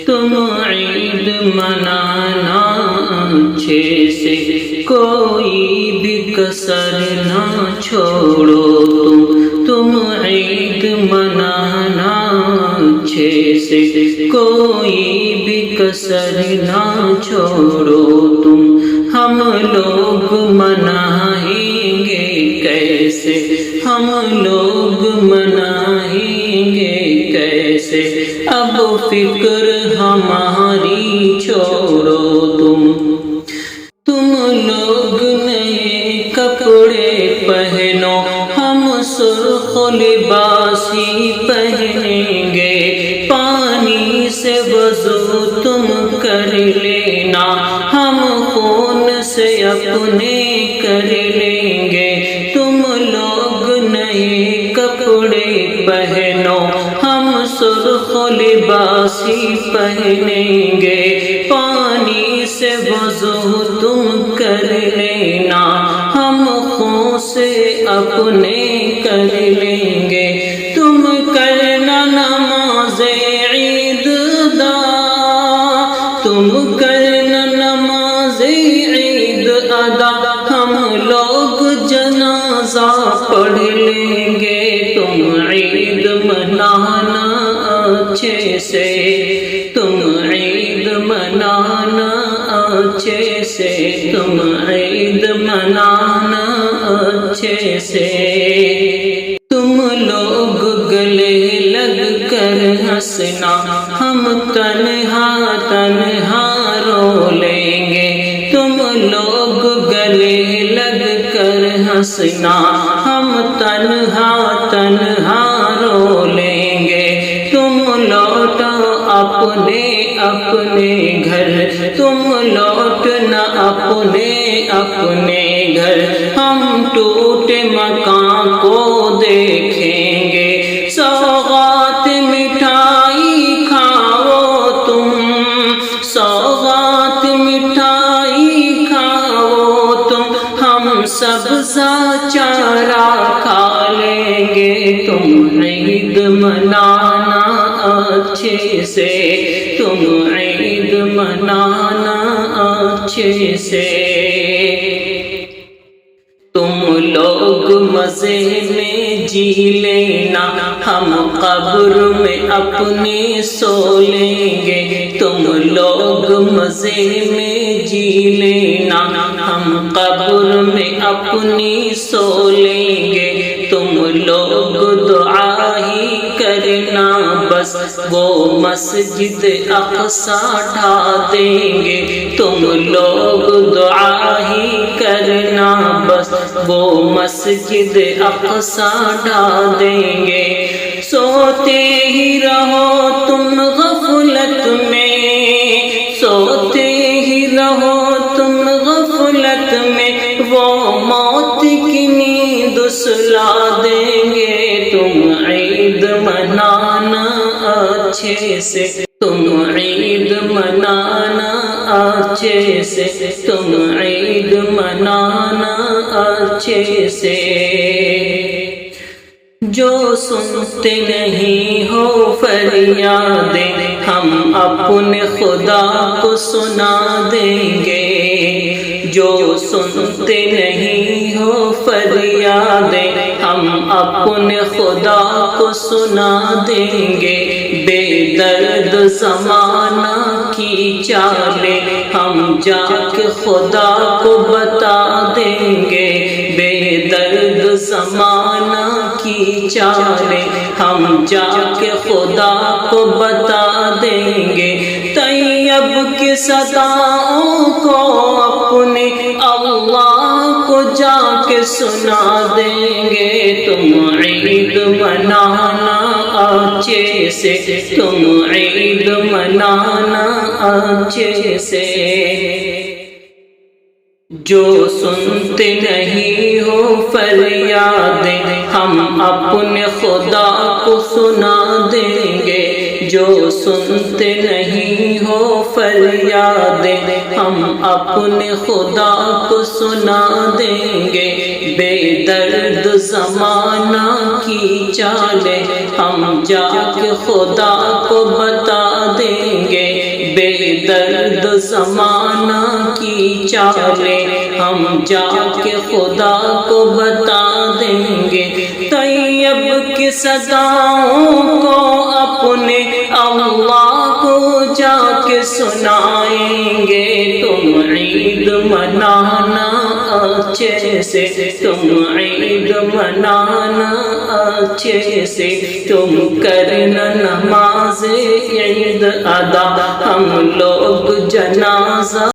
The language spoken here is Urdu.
تم عید منانا اچھے سے، کوئی بھی کسر نہ چھوڑو تم عید منانا اچھے سے، کوئی بھی کسر نہ چھوڑو تم۔ ہم لوگ منائیں گے کیسے، ہم لوگ منائیں گے کیسے، اب فکر ہماری چھوڑو تم لوگ نئے کپڑے پہنو، ہم سرخ لباس ہی پہنیں گے، پانی سے وضو تم کر لینا، ہم خون سے اپنے کر لیں گے۔ تم لوگ نئے کپڑے پہنو، ہم سرخ لباس ہی پہنیں گے، پانی سے وضو تم کر لینا، ہم خون سے اپنے کر لیں گے۔ تم کرنا نماز عید ادا، تم کرنا نماز عید ادا، ہم لوگ جنازہ پڑھ لیں گے۔ تم عید منانا اچھے سے، تم عید منانا اچھے سے، تم عید منانا اچھے سے۔ تم لوگ گلے لگ کر ہنسنا، ہم تنہا تنہا رو لیں گے۔ تم لوگ گلے لگ کر ہنسنا، ہم تنہا تنہا رو لیں گے۔ تم لوٹو اپنے اپنے گھر، تم لوٹنا اپنے اپنے گھر، ہم ٹوٹے مکان کو دیکھیں گے۔ سوغات مٹھائی کھاؤ تم، سوغات مٹھائی کھاؤ تم، ہم سبزہ چارہ کھا لیں گے۔ تم عید منانا اچھے سے، تم عید منانا اچھے سے۔ تم لوگ مزے میں جی لینا، ہم قبر میں اپنے سو لیں گے۔ تم لوگ مزے میں جی لینا، ہم قبر میں اپنی سو لیں گے۔ تم لوگ دعا ہی کرنا، بس وہ مسجد اقصیٰ ڈھا دیں گے۔ تم لوگ دعا ہی کرنا، بس وہ مسجد اقصیٰ ڈھا دیں گے۔ سوتے ہی رہو تم غفلت میں، سوتے ہی رہو تم غفلت میں، وہ موت کی نیند سلا دیں گے۔ تم عید منانا اچھے سے، تم عید منانا اچھے سے، تم عید منانا اچھے سے۔ جو سنتے نہیں ہو فریادیں، ہم اپنے خدا کو سنا دیں گے۔ جو سنتے نہیں ہو فریادیں، ہم اپنے خدا کو سنا دیں گے۔ بے درد زمانہ کی چالیں ہم جا کے خدا کو بتا دیں گے۔ بے درد زمانہ کی چالیں ہم جا کے خدا کو بتا دیں گے۔ طیب کی صداؤں کو اپنے اللہ کو جا کے سنا دیں گے۔ تم عید منانا اچھے سے، تم عید منانا اچھے سے۔ جو سنتے نہیں ہو فریادیں، ہم اپنے خدا کو سنا دیں گے۔ جو جو سنتے نہیں ہو فریادیں ہم اپنے خدا کو سنا دیں گے، بے درد زمانہ کی چالیں ہم جا کے خدا کو بتا دیں گے، بے درد زمانہ کی چالیں ہم جا کے خدا کو بتا دیں گے، طیب کی صداؤں کو اپنے اللہ کو جا کے سنائیں گے، تم عید منانا اچھے سے، تم عید منانا اچھے سے، تم کرنا نماز عید ادا، ہم لوگ جنازہ